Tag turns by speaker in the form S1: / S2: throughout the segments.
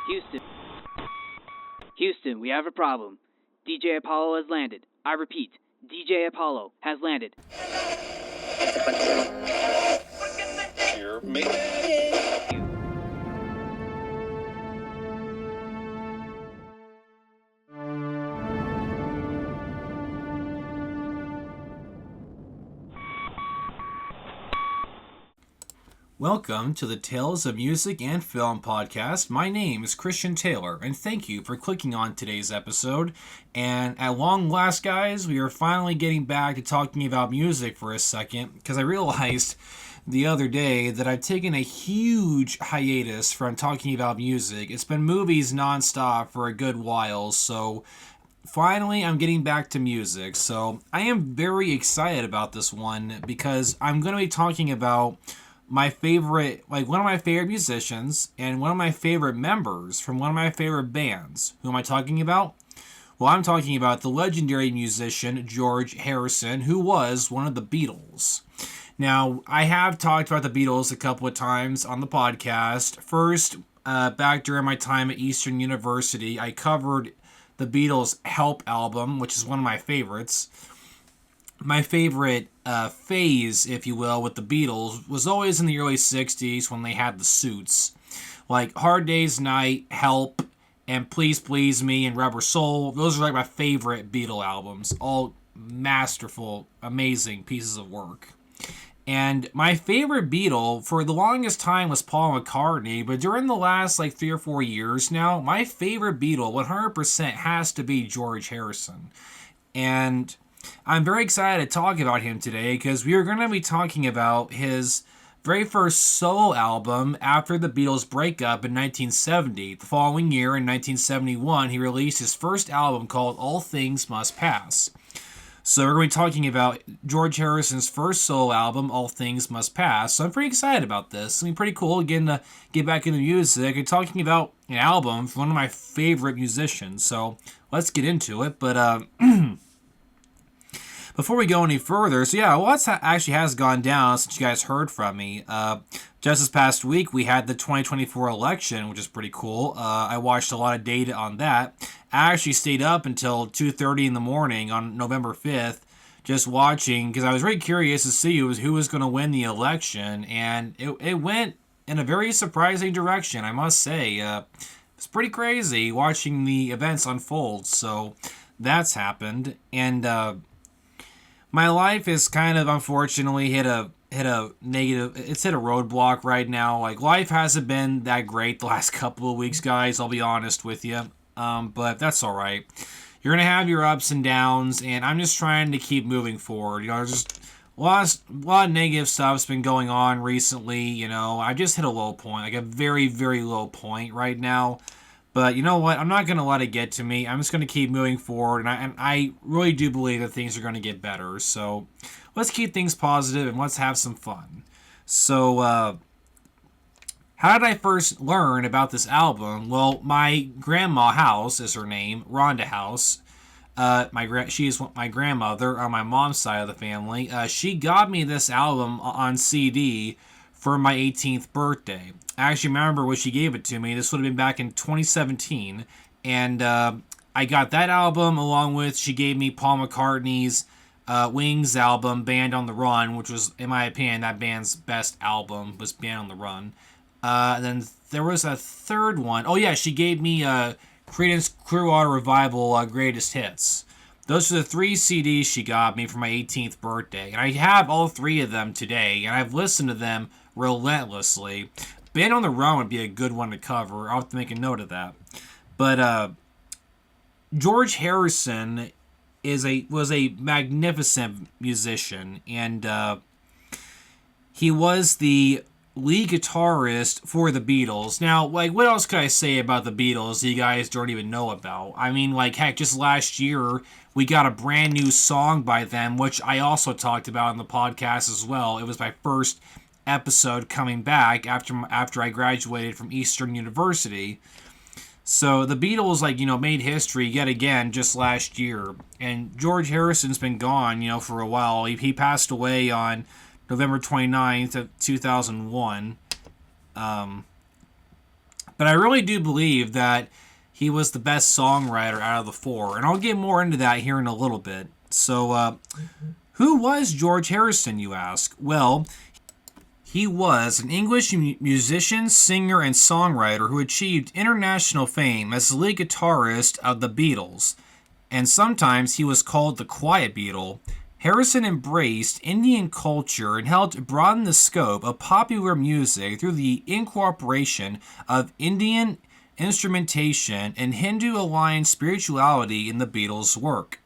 S1: Houston. Houston, we have a problem. DJ Apollo has landed. I repeat, DJ Apollo has landed.
S2: Hear me?
S3: Welcome to the Tales of Music and Film podcast. My name is Christian Taylor, and thank you for clicking on today's episode. And at long last, guys, we are finally getting back to talking about music for a second, because I realized the other day that I've taken a huge hiatus from talking about music. It's been movies nonstop for a good while, so finally I'm getting back to music. So I am very excited about this one, because I'm going to be talking about one of my favorite musicians and one of my favorite members from one of my favorite bands. Who am I talking about? Well, I'm talking about the legendary musician George Harrison, who was one of the Beatles. Now, I have talked about the Beatles a couple of times on the podcast. First, back during my time at Eastern University, I covered the Beatles' Help album, which is one of my favorites. My favorite phase, if you will, with the Beatles was always in the early 60s when they had the suits. Like Hard Day's Night, Help, and Please Please Me, and Rubber Soul. Those are like my favorite Beatle albums. All masterful, amazing pieces of work. And my favorite Beatle for the longest time was Paul McCartney, but during the last 3 or 4 years now, my favorite Beatle 100% has to be George Harrison. And I'm very excited to talk about him today because we are going to be talking about his very first solo album after the Beatles' breakup in 1970. The following year, in 1971, he released his first album called All Things Must Pass. So we're going to be talking about George Harrison's first solo album, All Things Must Pass. So I'm pretty excited about this. It's going to be pretty cool getting to get back into music and talking about an album from one of my favorite musicians. So let's get into it. But before we go any further, what's actually has gone down since you guys heard from me. Just this past week, we had the 2024 election, which is pretty cool. I watched a lot of data on that. I actually stayed up until 2:30 in the morning on November 5th just watching, because I was very curious to see who was going to win the election, and it went in a very surprising direction, I must say. It's pretty crazy watching the events unfold, so that's happened, and my life is kind of unfortunately hit a roadblock right now. Life hasn't been that great the last couple of weeks, guys. I'll be honest with you. But that's all right. You're gonna have your ups and downs, and I'm just trying to keep moving forward. There's just a lot of negative stuff's been going on recently. I just hit a low point, a very, very low point right now. But you know what? I'm not going to let it get to me. I'm just going to keep moving forward, and I really do believe that things are going to get better. So let's keep things positive and let's have some fun. So how did I first learn about this album? Well, my grandma House is her name, Rhonda House. She is my grandmother on my mom's side of the family. She got me this album on CD for my 18th birthday. I actually remember when she gave it to me. This would have been back in 2017. And I got that album along with, she gave me Paul McCartney's Wings album, Band on the Run, which was, in my opinion, that band's best album, was Band on the Run. Then there was a third one. Oh yeah, she gave me Creedence Clearwater Revival Greatest Hits. Those are the 3 CDs she got me for my 18th birthday. And I have all 3 of them today, and I've listened to them relentlessly. Band on the Run would be a good one to cover. I'll have to make a note of that. But George Harrison was a magnificent musician, and he was the lead guitarist for the Beatles. Now, what else could I say about the Beatles that you guys don't even know about? I mean, heck, just last year, we got a brand new song by them, which I also talked about in the podcast as well. It was my first episode coming back after I graduated from Eastern University. So the Beatles, made history yet again just last year. And George Harrison's been gone, for a while. He passed away on November 29th of 2001. But I really do believe that he was the best songwriter out of the four, and I'll get more into that here in a little bit. So, who was George Harrison, you ask? Well, he was an English musician, singer, and songwriter who achieved international fame as the lead guitarist of the Beatles, and sometimes he was called the Quiet Beatle. Harrison embraced Indian culture and helped broaden the scope of popular music through the incorporation of Indian instrumentation and Hindu-aligned spirituality in the Beatles' work.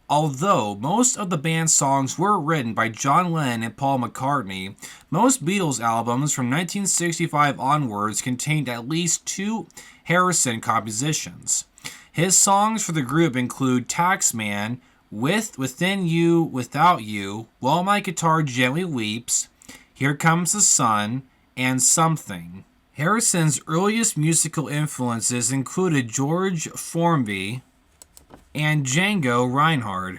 S3: Although most of the band's songs were written by John Lennon and Paul McCartney, most Beatles albums from 1965 onwards contained at least 2 Harrison compositions. His songs for the group include Taxman, Within You, Without You, While My Guitar Gently Weeps, Here Comes the Sun, and Something. Harrison's earliest musical influences included George Formby and Django Reinhardt.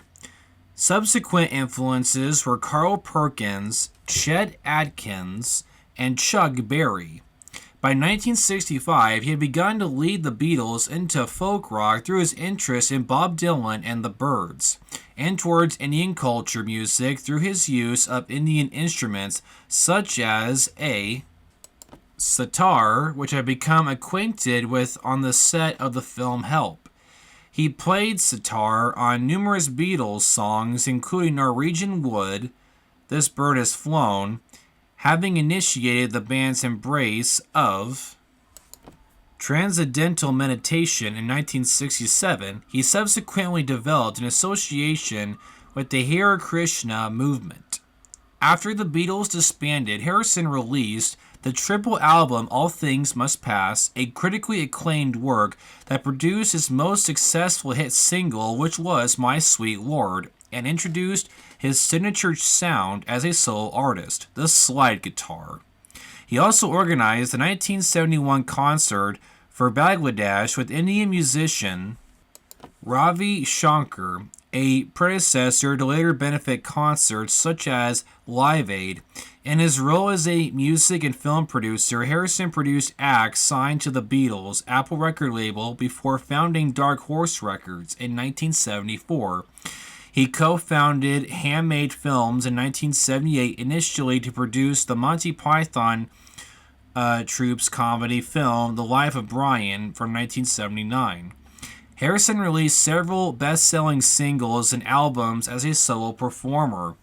S3: Subsequent influences were Carl Perkins, Chet Atkins, and Chuck Berry. By 1965, he had begun to lead the Beatles into folk rock through his interest in Bob Dylan and the Byrds, and towards Indian culture music through his use of Indian instruments such as a sitar, which I've become acquainted with on the set of the film Help. He played sitar on numerous Beatles songs, including Norwegian Wood, This Bird Has Flown, having initiated the band's embrace of Transcendental Meditation in 1967. He subsequently developed an association with the Hare Krishna movement. After the Beatles disbanded, Harrison released the triple album All Things Must Pass, a critically acclaimed work that produced his most successful hit single, which was My Sweet Lord, and introduced his signature sound as a solo artist, the slide guitar. He also organized the 1971 concert for Bangladesh with Indian musician Ravi Shankar, a predecessor to later benefit concerts such as Live Aid. In his role as a music and film producer, Harrison produced acts signed to the Beatles' Apple record label before founding Dark Horse Records in 1974. He co-founded Handmade Films in 1978, initially to produce the Monty Python Troupe's comedy film The Life of Brian from 1979. Harrison released several best-selling singles and albums as a solo performer.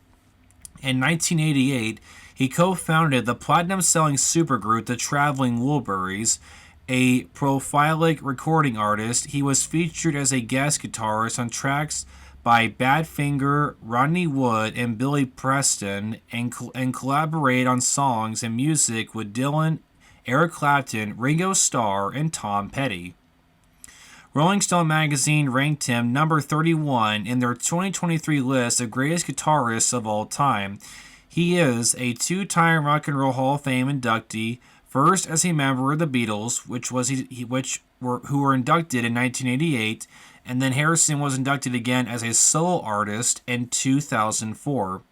S3: In 1988, he co-founded the platinum-selling supergroup The Traveling Wilburys, a prolific recording artist. He was featured as a guest guitarist on tracks by Badfinger, Rodney Wood, and Billy Preston, and collaborated on songs and music with Dylan, Eric Clapton, Ringo Starr, and Tom Petty. Rolling Stone magazine ranked him number 31 in their 2023 list of greatest guitarists of all time. He is a 2-time Rock and Roll Hall of Fame inductee, first as a member of the Beatles, who were inducted in 1988, and then Harrison was inducted again as a solo artist in 2004.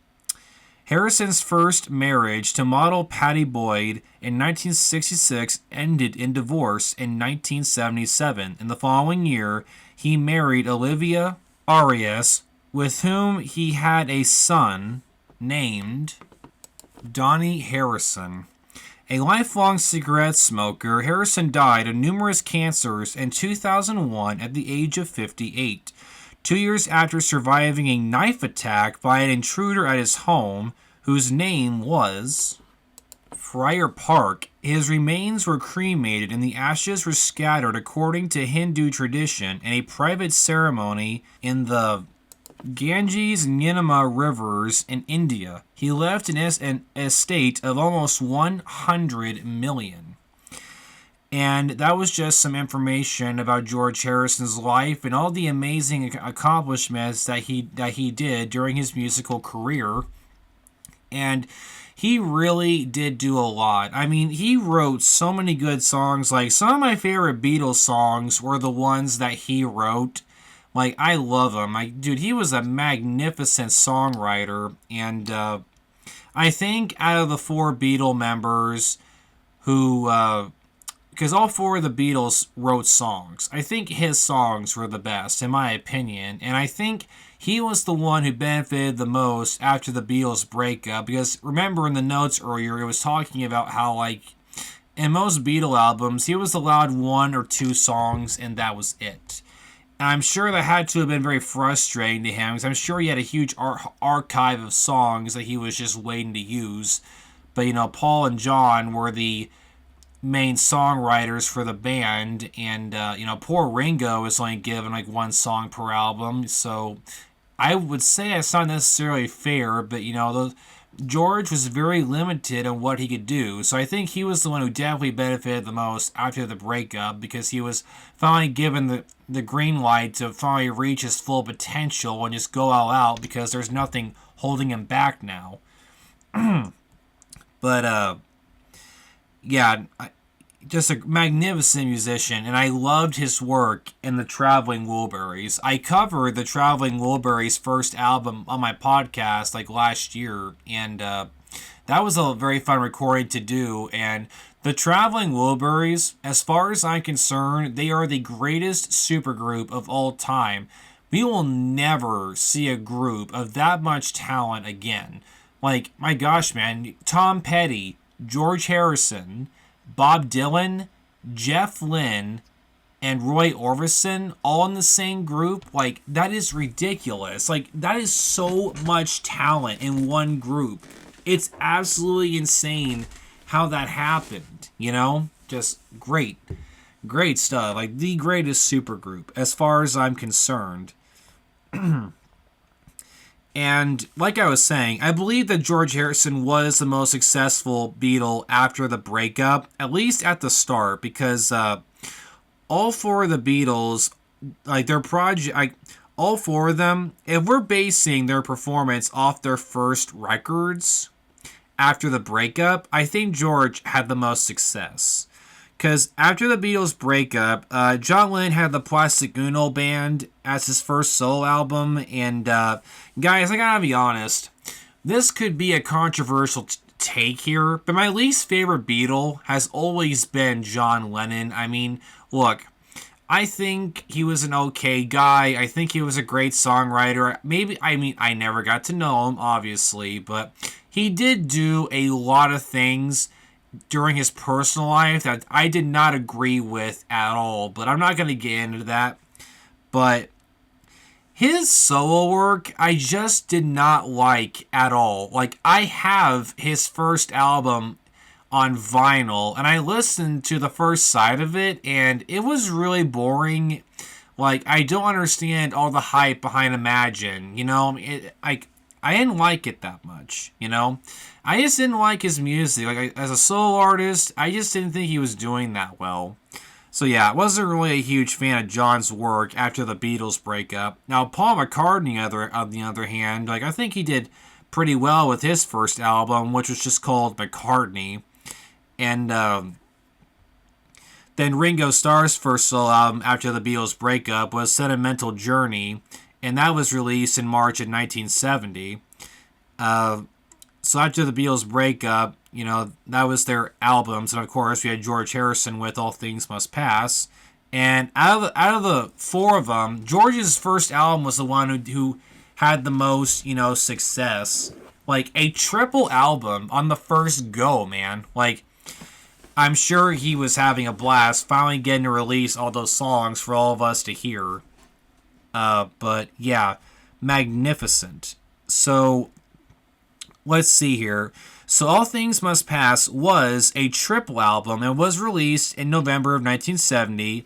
S3: Harrison's first marriage to model Pattie Boyd in 1966 ended in divorce in 1977. In the following year, he married Olivia Arias, with whom he had a son named Donnie Harrison. A lifelong cigarette smoker, Harrison died of numerous cancers in 2001 at the age of 58. 2 years after surviving a knife attack by an intruder at his home, whose name was Friar Park, his remains were cremated and the ashes were scattered according to Hindu tradition in a private ceremony in the Ganges and Yamuna rivers in India. He left an estate of almost 100 million. And that was just some information about George Harrison's life and all the amazing accomplishments that he did during his musical career. And he really did do a lot. I mean, he wrote so many good songs. Like, some of my favorite Beatles songs were the ones that he wrote. Like, I love him. Dude, he was a magnificent songwriter. And I think out of the 4 Beatle members who because all four of the Beatles wrote songs. I think his songs were the best, in my opinion, and I think he was the one who benefited the most after the Beatles breakup, because remember in the notes earlier, it was talking about how, like, in most Beatle albums, he was allowed 1 or 2 songs, and that was it. And I'm sure that had to have been very frustrating to him, because I'm sure he had a huge archive of songs that he was just waiting to use. But, Paul and John were the main songwriters for the band, and, poor Ringo was only given, like, 1 song per album, so I would say that's not necessarily fair, but, George was very limited on what he could do, so I think he was the one who definitely benefited the most after the breakup, because he was finally given the green light to finally reach his full potential and just go all out, because there's nothing holding him back now. But, yeah, just a magnificent musician, and I loved his work in the Traveling Wilburys. I covered the Traveling Wilburys' first album on my podcast, like, last year, and that was a very fun recording to do, and the Traveling Wilburys, as far as I'm concerned, they are the greatest supergroup of all time. We will never see a group of that much talent again. Like, my gosh, man, Tom Petty, George Harrison, Bob Dylan, Jeff Lynne, and Roy Orbison all in the same group. Like, that is ridiculous. Like, that is so much talent in one group. It's absolutely insane how that happened, Just great. Great stuff. Like, the greatest supergroup, as far as I'm concerned. And like I was saying, I believe that George Harrison was the most successful Beatle after the breakup, at least at the start, because all four of the Beatles, like their project, all four of them, if we're basing their performance off their first records after the breakup, I think George had the most success. Because after the Beatles breakup, John Lennon had the Plastic Ono Band as his first solo album. And guys, I gotta be honest, this could be a controversial take here, but my least favorite Beatle has always been John Lennon. I mean, look, I think he was an okay guy. I think he was a great songwriter. I never got to know him, obviously, but he did do a lot of things during his personal life that I did not agree with at all, but I'm not going to get into that. But his solo work, I just did not like at all. Like, I have his first album on vinyl, and I listened to the first side of it, and it was really boring. Like, I don't understand all the hype behind Imagine, I didn't like it that much, I just didn't like his music. Like, as a solo artist, I just didn't think he was doing that well. So yeah, I wasn't really a huge fan of John's work after the Beatles breakup. Now, Paul McCartney, on the other hand, I think he did pretty well with his first album, which was just called McCartney. And then Ringo Starr's first solo album after the Beatles breakup was Sentimental Journey, and that was released in March of 1970. So after the Beatles breakup, that was their albums, and of course we had George Harrison with All Things Must Pass. And out of the four of them, George's first album was the one who had the most, success. Like, a triple album on the first go, man. Like, I'm sure he was having a blast finally getting to release all those songs for all of us to hear. But yeah, magnificent. So let's see here. So All Things Must Pass was a triple album and was released in November of 1970.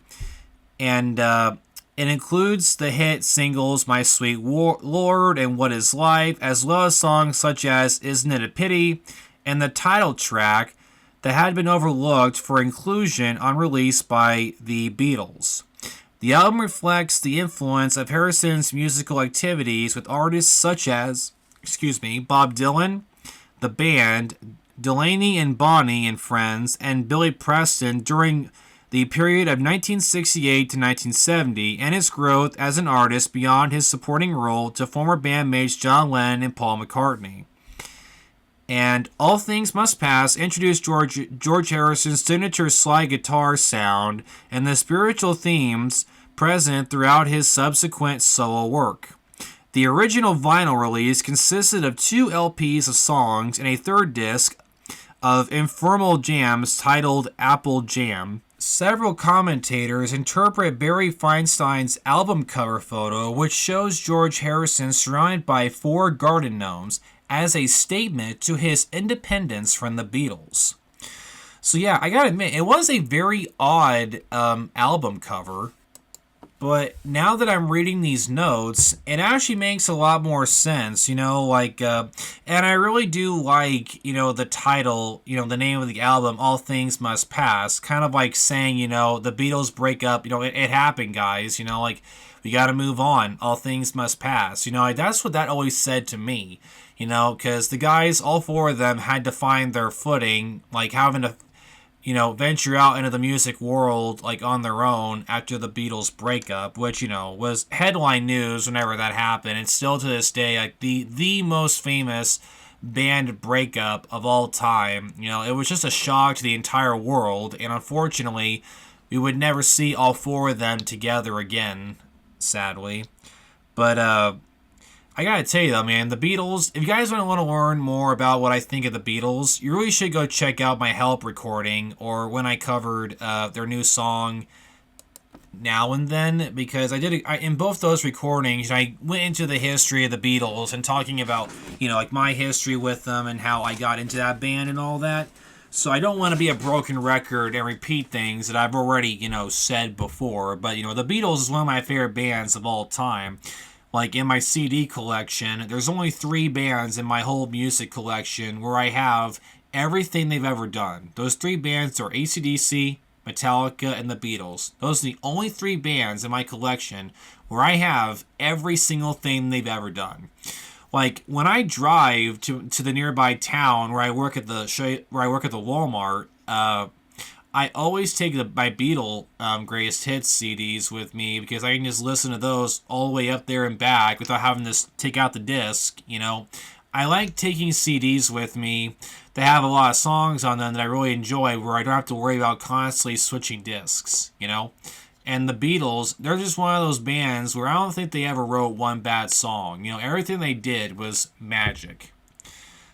S3: And it includes the hit singles My Sweet Lord and What Is Life, as well as songs such as Isn't It a Pity and the title track that had been overlooked for inclusion on release by the Beatles. The album reflects the influence of Harrison's musical activities with artists such as, Bob Dylan, the band, Delaney and Bonnie and Friends, and Billy Preston during the period of 1968 to 1970, and his growth as an artist beyond his supporting role to former bandmates John Lennon and Paul McCartney. And All Things Must Pass introduced George Harrison's signature slide guitar sound and the spiritual themes present throughout his subsequent solo work. The original vinyl release consisted of 2 LPs of songs and a third disc of informal jams titled Apple Jam. Several commentators interpret Barry Feinstein's album cover photo, which shows George Harrison surrounded by 4 garden gnomes, as a statement to his independence from the Beatles. So yeah, I gotta admit, it was a very odd album cover, but now that I'm reading these notes, it actually makes a lot more sense, and I really do like, the title, the name of the album, All Things Must Pass, kind of like saying, the Beatles break up, it happened, guys, we gotta move on, all things must pass, that's what that always said to me. Because the guys, all 4 of them, had to find their footing, having to, venture out into the music world, on their own after the Beatles breakup, which, was headline news whenever that happened. And still to this day, the most famous band breakup of all time. It was just a shock to the entire world. And unfortunately, we would never see all 4 of them together again, sadly. But, I gotta tell you though, man, the Beatles, if you guys want to learn more about what I think of the Beatles, you really should go check out my Help recording, or when I covered their new song, Now and Then, because in both those recordings, I went into the history of the Beatles and talking about, my history with them and how I got into that band and all that. So I don't want to be a broken record and repeat things that I've already, said before, but, the Beatles is one of my favorite bands of all time. In my CD collection, there's only 3 bands in my whole music collection where I have everything they've ever done. Those 3 bands are AC/DC, Metallica, and the Beatles. Those are the only 3 bands in my collection where I have every single thing they've ever done. When I drive to the nearby town where I work at the Walmart, I always take my Beatle Greatest Hits CDs with me because I can just listen to those all the way up there and back without having to take out the disc, I like taking CDs with me that have a lot of songs on them that I really enjoy where I don't have to worry about constantly switching discs, And the Beatles, they're just one of those bands where I don't think they ever wrote one bad song. Everything they did was magic.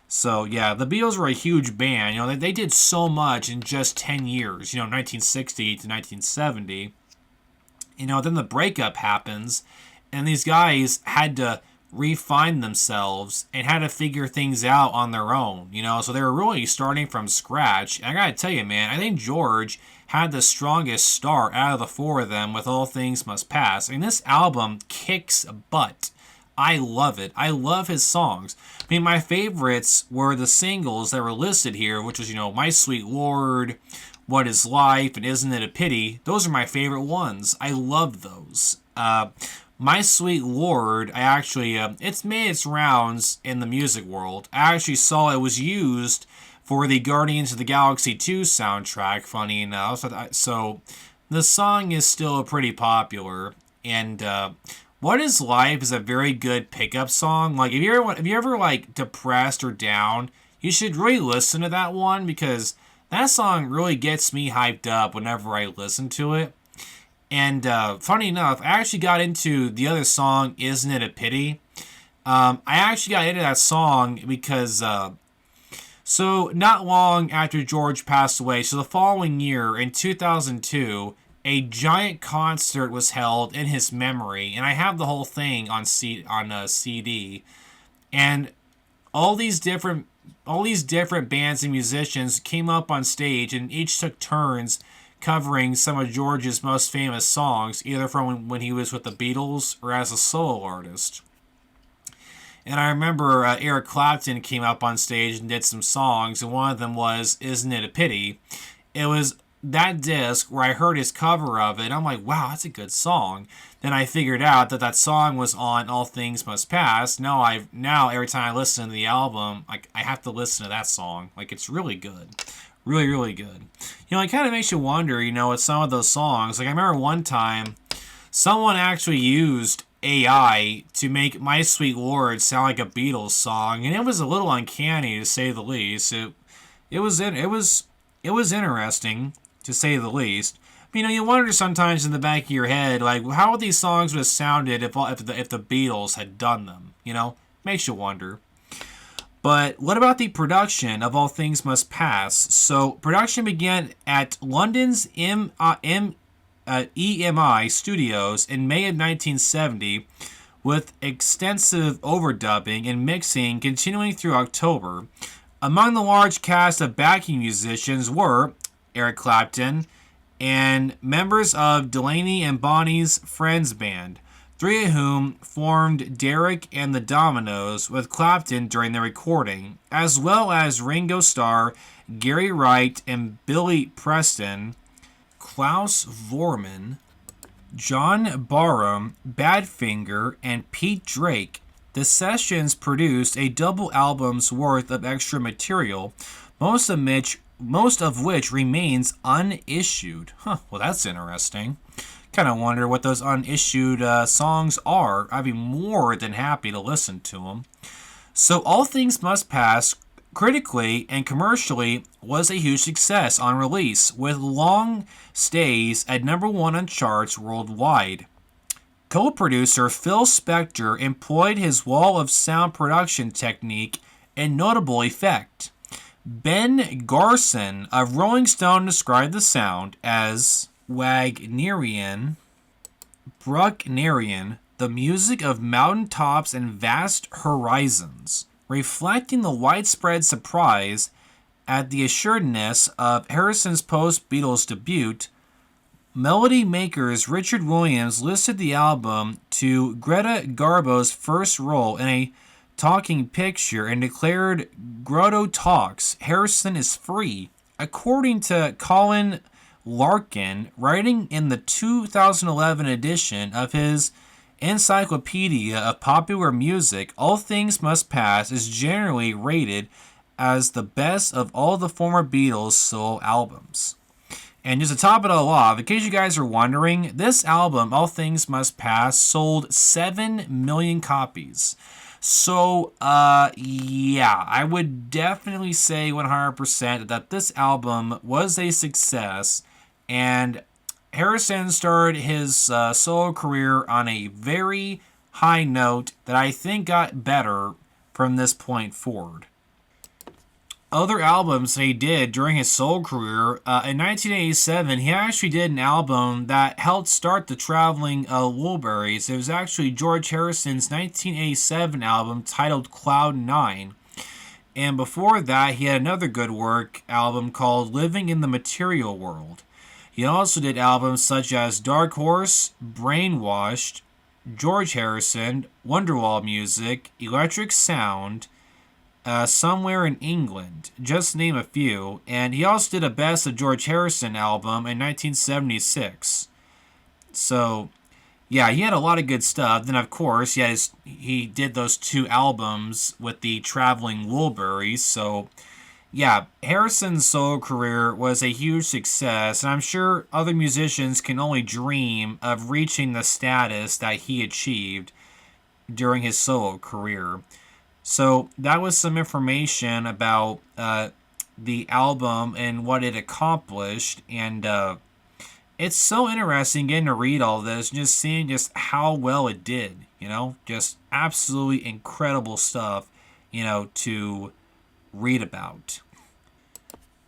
S3: So, yeah, the Beatles were a huge band. They did so much in just 10 years, 1960 to 1970. Then the breakup happens, and these guys had to refine themselves and had to figure things out on their own, So they were really starting from scratch. And I gotta tell you, man, I think George had the strongest start out of the 4 of them with All Things Must Pass. This album kicks butt. I love it. I love his songs. My favorites were the singles that were listed here, which was, My Sweet Lord, What Is Life, and Isn't It a Pity. Those are my favorite ones. I love those. My Sweet Lord, I actually, it's made its rounds in the music world. I actually saw it was used for the Guardians of the Galaxy 2 soundtrack, funny enough. So the song is still pretty popular. And, What Is Life is a very good pickup song. If you're ever depressed or down, you should really listen to that one because that song really gets me hyped up whenever I listen to it. And funny enough, I actually got into the other song, Isn't It a Pity? I actually got into that song because so not long after George passed away, so the following year in 2002, a giant concert was held in his memory, and I have the whole thing on CD. And all these different bands and musicians came up on stage, and each took turns covering some of George's most famous songs, either from when he was with the Beatles or as a solo artist. And I remember Eric Clapton came up on stage and did some songs, and one of them was Isn't It a Pity? It was that disc where I heard his cover of it, I'm like, wow, that's a good song. Then I figured out that song was on All Things Must Pass. Now every time I listen to the album, I have to listen to that song. It's really good. Really, really good. It kind of makes you wonder, with some of those songs. I remember one time, someone actually used AI to make My Sweet Lord sound like a Beatles song, and it was a little uncanny to say the least. It was interesting to say the least. But, you wonder sometimes in the back of your head, like, how would these songs would have sounded if the Beatles had done them? Makes you wonder. But what about the production of All Things Must Pass? So production began at London's EMI Studios in May of 1970, with extensive overdubbing and mixing continuing through October. Among the large cast of backing musicians were Eric Clapton and members of Delaney and Bonnie's Friends Band, three of whom formed Derek and the Dominoes with Clapton during the recording, as well as Ringo Starr, Gary Wright, and Billy Preston, Klaus Vormann, John Barham, Badfinger, and Pete Drake. The sessions produced a double album's worth of extra material, most of which remains unissued. Well, that's interesting. Kind of wonder what those unissued songs are. I'd be more than happy to listen to them. So All Things Must Pass, critically and commercially, was a huge success on release, with long stays at number 1 on charts worldwide. Co-producer Phil Spector employed his wall of sound production technique and notable effect. Ben Garson of Rolling Stone described the sound as Wagnerian, Brucknerian, the music of mountaintops and vast horizons, reflecting the widespread surprise at the assuredness of Harrison's post-Beatles debut. Melody makers Richard Williams listed the album to Greta Garbo's first role in a talking picture and declared, "Grotto talks, Harrison is free." According to Colin Larkin, writing in the 2011 edition of his Encyclopedia of Popular Music, All Things Must Pass is generally rated as the best of all the former Beatles solo albums. And just to top it all off, in case you guys are wondering, this album, All Things Must Pass, sold 7 million copies. So, yeah, I would definitely say 100% that this album was a success, and Harrison started his solo career on a very high note that I think got better from this point forward. Other albums he did during his solo career, in 1987, he actually did an album that helped start the Traveling Wilburys. It was actually George Harrison's 1987 album titled Cloud 9. And before that, he had another good work album called Living in the Material World. He also did albums such as Dark Horse, Brainwashed, George Harrison, Wonderwall Music, Electric Sound, Somewhere in England, just to name a few. And he also did a Best of George Harrison album in 1976. So, yeah, he had a lot of good stuff. Then, of course, he did those 2 albums with the Traveling Wilburys. So, yeah, Harrison's solo career was a huge success, and I'm sure other musicians can only dream of reaching the status that he achieved during his solo career. So that was some information about the album and what it accomplished, and it's so interesting getting to read all this and just seeing just how well it did, just absolutely incredible stuff, to read about.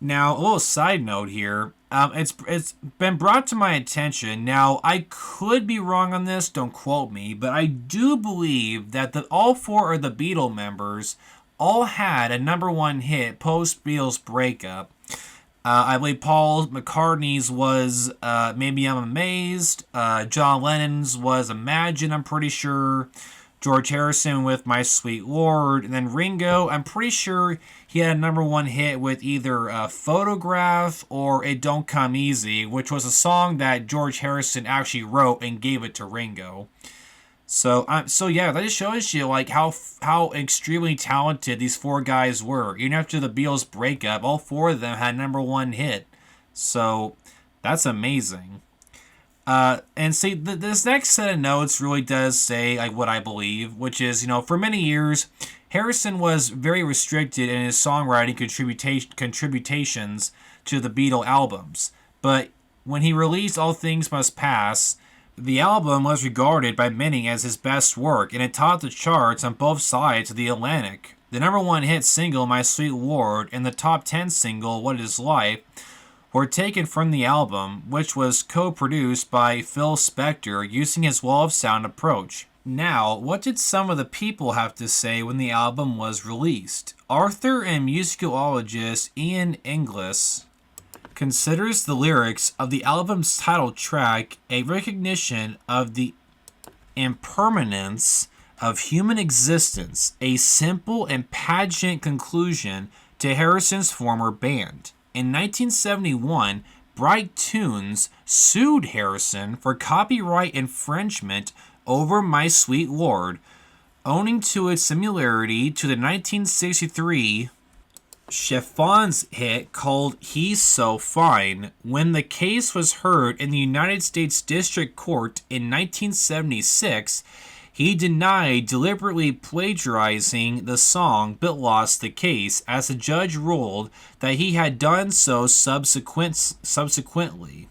S3: Now, a little side note here. It's been brought to my attention. Now, I could be wrong on this, don't quote me, but I do believe that all 4 of the Beatle members all had a number 1 hit post-Beatles breakup. I believe Paul McCartney's was Maybe I'm Amazed. John Lennon's was Imagine, I'm pretty sure. George Harrison with My Sweet Lord. And then Ringo, I'm pretty sure he had a number 1 hit with either Photograph or It Don't Come Easy, which was a song that George Harrison actually wrote and gave it to Ringo. So yeah, that just shows you like how extremely talented these 4 guys were. Even after the Beatles breakup, all 4 of them had number 1 hit. So that's amazing. And see, this next set of notes really does say like what I believe, which is, for many years, Harrison was very restricted in his songwriting contributions to the Beatle albums. But when he released All Things Must Pass, the album was regarded by many as his best work, and it topped the charts on both sides of the Atlantic. The number one hit single, My Sweet Lord, and the top 10 single, What Is Life, were taken from the album, which was co-produced by Phil Spector using his wall of sound approach. Now, what did some of the people have to say when the album was released? Author and musicologist Ian Inglis considers the lyrics of the album's title track a recognition of the impermanence of human existence, a simple and pageant conclusion to Harrison's former band. In 1971, Bright Tunes sued Harrison for copyright infringement over My Sweet Lord, owing to its similarity to the 1963 Chiffons hit called He's So Fine. When the case was heard in the United States District Court in 1976, he denied deliberately plagiarizing the song but lost the case, as the judge ruled that he had done so subsequently.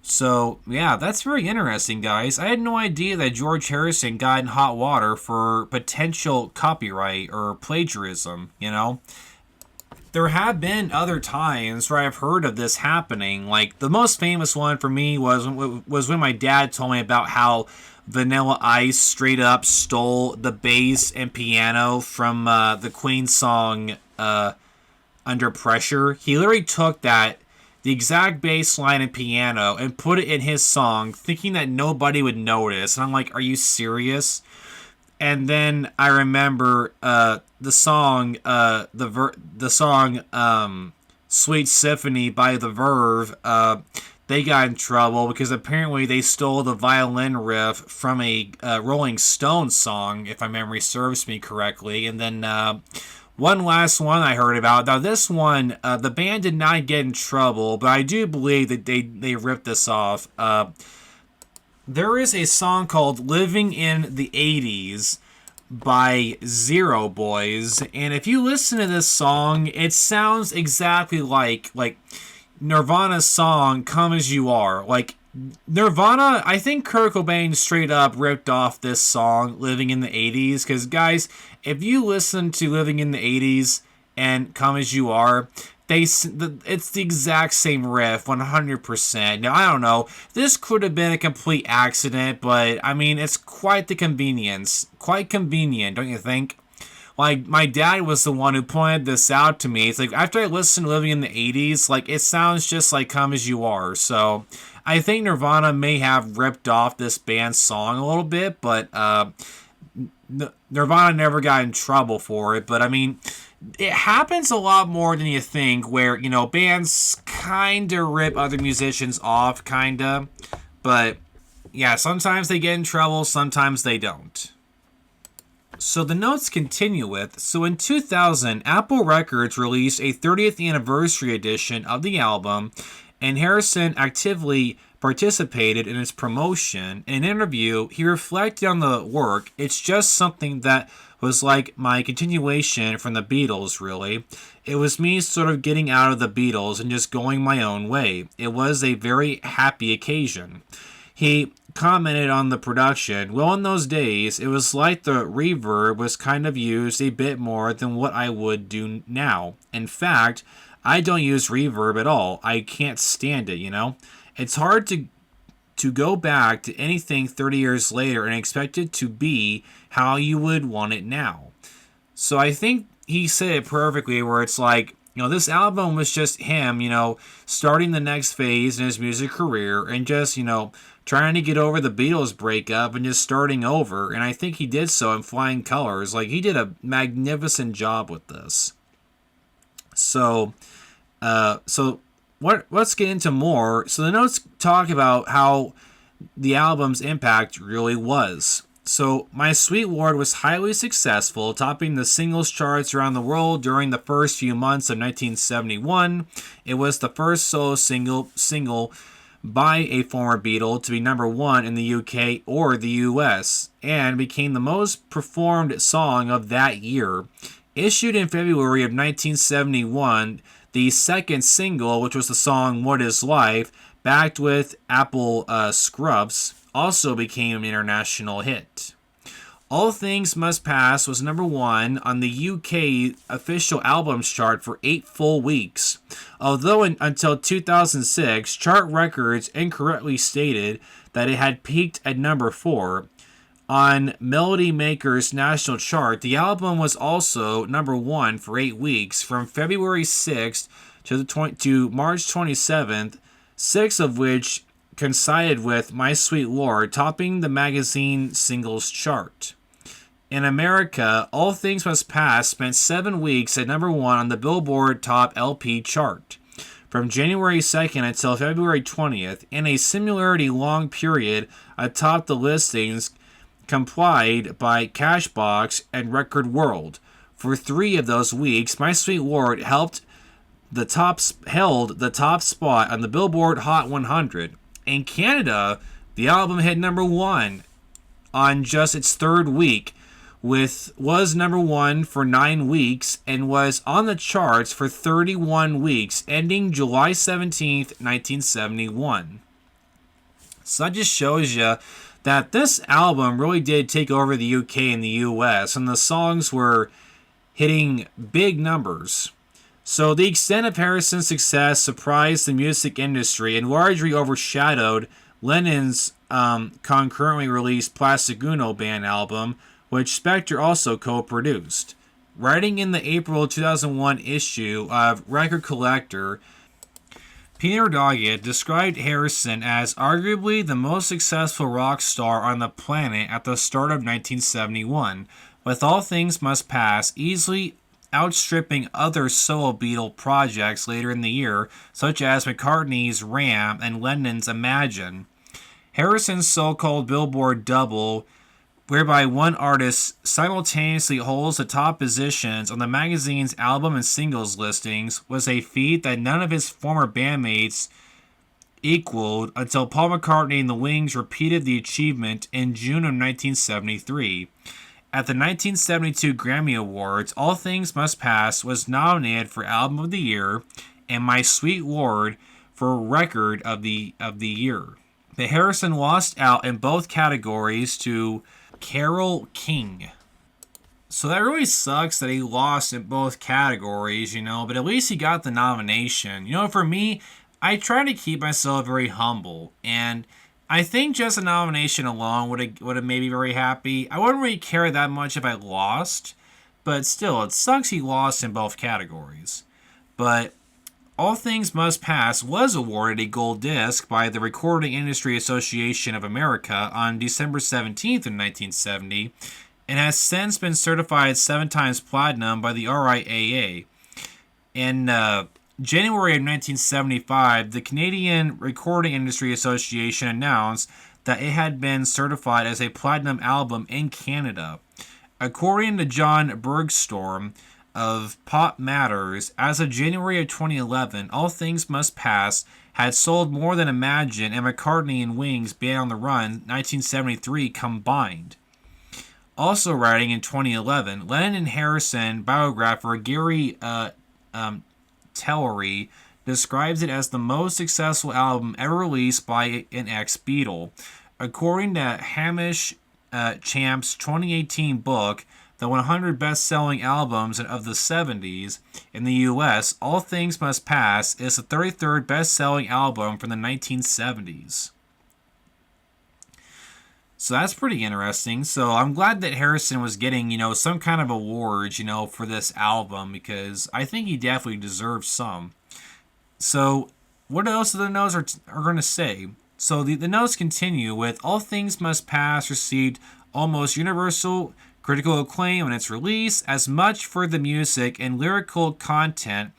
S3: So, yeah, that's very interesting, guys. I had no idea that George Harrison got in hot water for potential copyright or plagiarism, There have been other times where I've heard of this happening. Like, the most famous one for me was when my dad told me about how Vanilla Ice straight up stole the bass and piano from the Queen song Under Pressure. He literally took the exact bass line and piano and put it in his song, thinking that nobody would notice. And I'm like, are you serious? And then I remember the song Sweet Symphony by The Verve. They got in trouble because apparently they stole the violin riff from a Rolling Stones song, if my memory serves me correctly. And then one last one I heard about. Now this one, the band did not get in trouble, but I do believe that they ripped this off. There is a song called Living in the 80s by Zero Boys, and if you listen to this song, it sounds exactly like Nirvana's song Come As You Are. Like, Nirvana, I think Kurt Cobain straight up ripped off this song, Living in the 80s, because, guys, if you listen to Living in the 80s and Come As You Are, it's the exact same riff, 100%. Now, I don't know, this could have been a complete accident, but, I mean, it's quite the convenience. Quite convenient, don't you think? Like, my dad was the one who pointed this out to me. It's like, after I listened to Living in the 80s, like, it sounds just like Come As You Are. So, I think Nirvana may have ripped off this band's song a little bit, but Nirvana never got in trouble for it. But, I mean, it happens a lot more than you think, where, bands kind of rip other musicians off, kind of. But, yeah, sometimes they get in trouble, sometimes they don't. So the notes continue with, so in 2000, Apple Records released a 30th anniversary edition of the album, and Harrison actively participated in its promotion. In an interview, he reflected on the work. It's just something that was like my continuation from the Beatles, really. It was me sort of getting out of the Beatles and just going my own way. It was a very happy occasion. He commented on the production. Well, in those days, it was like the reverb was kind of used a bit more than what I would do now. In fact, I don't use reverb at all. I can't stand it, It's hard to go back to anything 30 years later and expect it to be how you would want it now. So I think he said it perfectly, where it's like, this album was just him, starting the next phase in his music career and just, trying to get over the Beatles breakup and just starting over. And I think he did so in flying colors. Like, he did a magnificent job with this. So let's get into more. So the notes talk about how the album's impact really was. So My Sweet Lord was highly successful, topping the singles charts around the world during the first few months of 1971. It was the first solo single by a former Beatle to be number one in the UK or the US, and became the most performed song of that year. Issued in February of 1971, the second single, which was the song What Is Life, backed with Apple Scrubs, also became an international hit. All Things Must Pass was number one on the UK official albums chart for 8 full weeks. Although until 2006, Chart Records incorrectly stated that it had peaked at number 4. On Melody Maker's national chart, the album was also number 1 for 8 weeks, from February 6th to March 27th, 6 of which coincided with My Sweet Lord, topping the magazine singles chart. In America, All Things Must Pass spent 7 weeks at number 1 on the Billboard Top LP chart, from January 2nd until February 20th, in a similarly long period atop the listings complied by Cashbox and Record World. For 3 of those weeks, My Sweet Lord held the top spot on the Billboard Hot 100. In Canada, the album hit number 1 on just its 3rd week, was number 1 for 9 weeks, and was on the charts for 31 weeks, ending July 17th, 1971. So that just shows you that this album really did take over the UK and the US, and the songs were hitting big numbers. So the extent of Harrison's success surprised the music industry and largely overshadowed Lennon's concurrently released Plastic Ono Band album, which Spector also co-produced. Writing in the April 2001 issue of Record Collector, Peter Doggett described Harrison as arguably the most successful rock star on the planet at the start of 1971, with All Things Must Pass easily outstripping other solo Beatle projects later in the year, such as McCartney's Ram and Lennon's Imagine. Harrison's so-called Billboard double, whereby one artist simultaneously holds the top positions on the magazine's album and singles listings, was a feat that none of his former bandmates equaled until Paul McCartney and the Wings repeated the achievement in June of 1973. At the 1972 Grammy Awards, All Things Must Pass was nominated for Album of the Year and My Sweet Lord for Record of the Year. But Harrison lost out in both categories to Carole King. So that really sucks that he lost in both categories, but at least he got the nomination. For me, I try to keep myself very humble, and I think just a nomination alone would have made me very happy. I wouldn't really care that much if I lost, but still, it sucks he lost in both categories. But All Things Must Pass was awarded a gold disc by the Recording Industry Association of America on December 17th in 1970, and has since been certified 7 times platinum by the RIAA. In January of 1975, the Canadian Recording Industry Association announced that it had been certified as a platinum album in Canada. According to John Bergstorm of Pop Matters, as of January of 2011, All Things Must Pass had sold more than Imagine and McCartney and Wings' Band on the Run 1973 combined. Also writing in 2011, Lennon and Harrison biographer Gary Tellery describes it as the most successful album ever released by an ex-Beatle. According to Hamish Champ's 2018 book, The 100 Best-Selling Albums of the 70s in the U.S., All Things Must Pass is the 33rd best-selling album from the 1970s. So that's pretty interesting. So I'm glad that Harrison was getting, some kind of awards, for this album, because I think he definitely deserves some. So what else the notes are going to say? So the notes continue with All Things Must Pass received almost universal critical acclaim on its release, as much for the music and lyrical content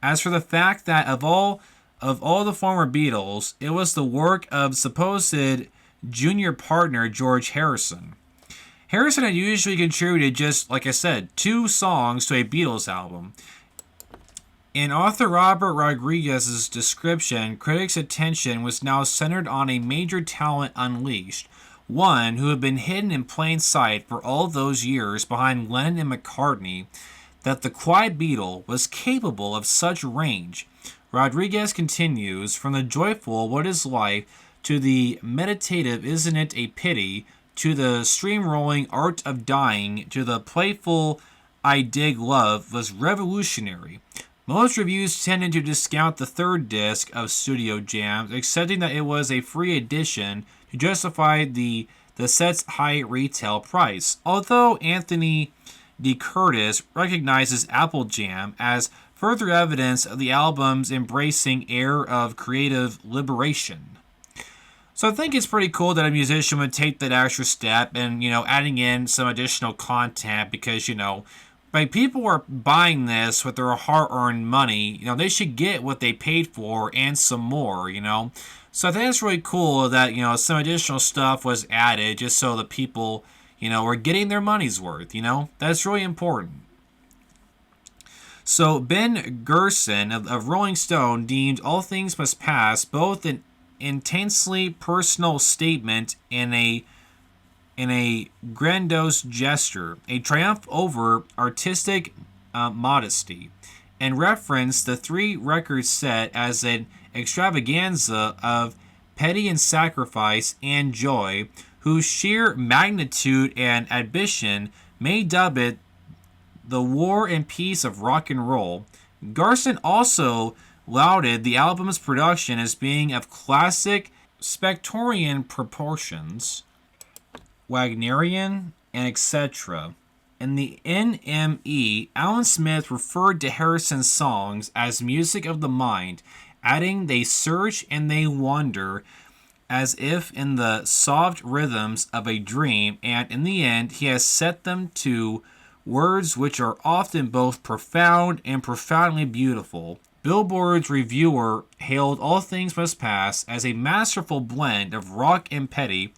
S3: as for the fact that of all the former Beatles, it was the work of supposed junior partner George Harrison. Harrison had usually contributed just, like I said, 2 songs to a Beatles album. In author Robert Rodriguez's description, critics' attention was now centered on a major talent unleashed, one who had been hidden in plain sight for all those years behind Lennon and McCartney, that the Quiet Beatle was capable of such range. Rodriguez continues, from the joyful "What is life" to the meditative "Isn't it a pity" to the stream-rolling "Art of dying" to the playful "I dig love" was revolutionary. Most reviews tended to discount the third disc of Studio Jams, accepting that it was a free edition to justify the set's high retail price. Although Anthony D. Curtis recognizes Apple Jam as further evidence of the album's embracing air of creative liberation. So I think it's pretty cool that a musician would take that extra step and, adding in some additional content because, like, people are buying this with their hard-earned money. They should get what they paid for and some more, So I think it's really cool that, some additional stuff was added just so the people, were getting their money's worth, That's really important. So Ben Gerson of Rolling Stone deemed All Things Must Pass both an intensely personal statement and a grandiose gesture, a triumph over artistic modesty, and referenced the three records set as an extravaganza of petty and sacrifice and joy, whose sheer magnitude and ambition may dub it the war and peace of rock and roll. Garson also lauded the album's production as being of classic Spectorian proportions, Wagnerian, and etc. In the NME, Alan Smith referred to Harrison's songs as music of the mind, adding they search and they wander as if in the soft rhythms of a dream, and in the end he has set them to words which are often both profound and profoundly beautiful. Billboard's reviewer hailed All Things Must Pass as a masterful blend of rock and petty,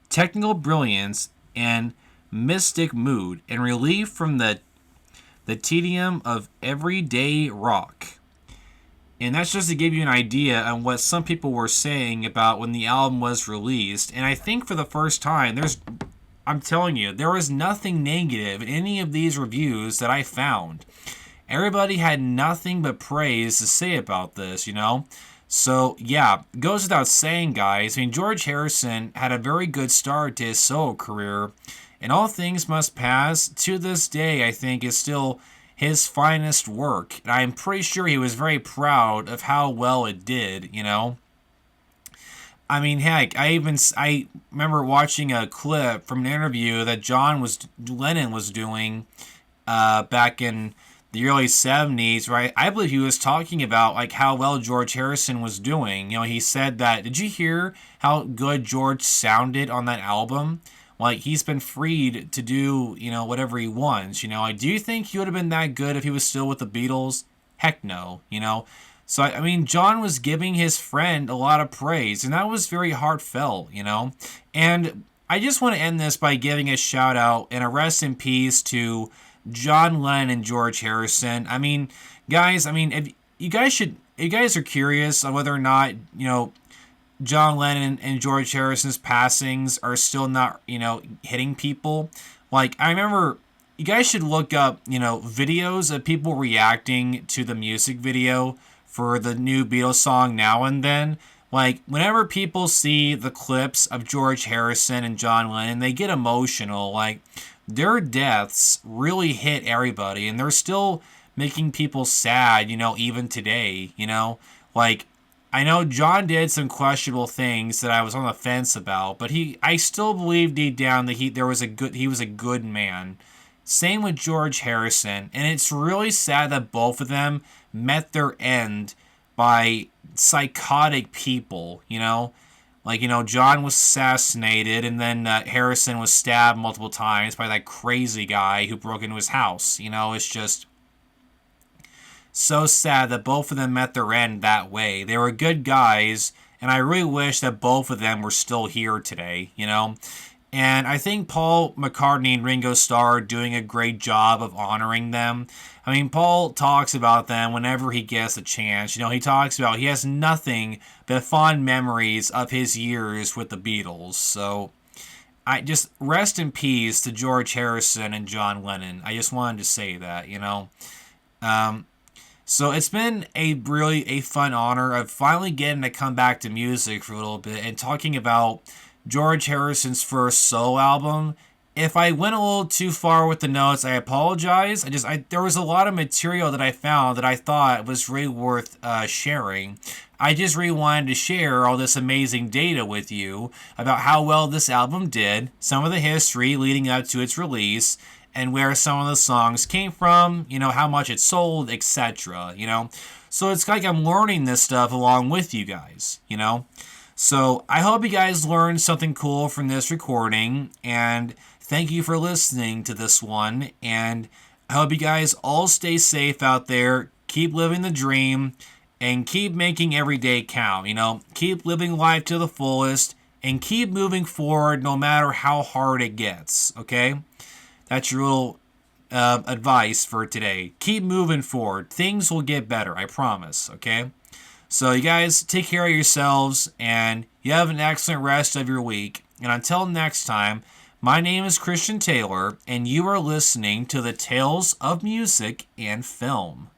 S3: technical brilliance, and mystic mood, and relief from the tedium of everyday rock. And that's just to give you an idea on what some people were saying about when the album was released. And I think for the first time, I'm telling you, there was nothing negative in any of these reviews that I found. Everybody had nothing but praise to say about this, So, yeah, it goes without saying, guys. George Harrison had a very good start to his solo career, and All Things Must Pass, to this day, I think, is still his finest work. And I'm pretty sure he was very proud of how well it did, Heck, I remember watching a clip from an interview that Lennon was doing back in the early 70s, right? I believe he was talking about how well George Harrison was doing. He said that, did you hear how good George sounded on that album? He's been freed to do, whatever he wants, do you think he would have been that good if he was still with the Beatles? Heck no, So, John was giving his friend a lot of praise, and that was very heartfelt, And I just want to end this by giving a shout out and a rest in peace to John Lennon and George Harrison. Guys, if you guys are curious on whether or not, John Lennon and George Harrison's passings are still not, hitting people, I remember, you guys should look up, videos of people reacting to the music video for the new Beatles song Now and Then. Whenever people see the clips of George Harrison and John Lennon, they get emotional. Their deaths really hit everybody, and they're still making people sad, even today, I know John did some questionable things that I was on the fence about, but I still believe deep down that he was a good man. Same with George Harrison, and it's really sad that both of them met their end by psychotic people, John was assassinated, and then Harrison was stabbed multiple times by that crazy guy who broke into his house. It's just so sad that both of them met their end that way. They were good guys, and I really wish that both of them were still here today, And I think Paul McCartney and Ringo Starr are doing a great job of honoring them. I mean, Paul talks about them whenever he gets a chance. He talks about he has nothing but fond memories of his years with the Beatles. So I just rest in peace to George Harrison and John Lennon. I just wanted to say that. So it's been a fun honor of finally getting to come back to music for a little bit and talking about George Harrison's first solo album. If I went a little too far with the notes, I apologize. There was a lot of material that I found that I thought was really worth sharing. I just really wanted to share all this amazing data with you about how well this album did, some of the history leading up to its release, and where some of the songs came from, how much it sold, etc. So it's like I'm learning this stuff along with you guys. So I hope you guys learned something cool from this recording, and thank you for listening to this one, and I hope you guys all stay safe out there, keep living the dream, and keep making every day count. Keep living life to the fullest, and keep moving forward no matter how hard it gets, okay? That's your little advice for today. Keep moving forward. Things will get better, I promise, okay? So you guys take care of yourselves, and you have an excellent rest of your week. And until next time, my name is Christian Taylor, and you are listening to the Tales of Music and Film.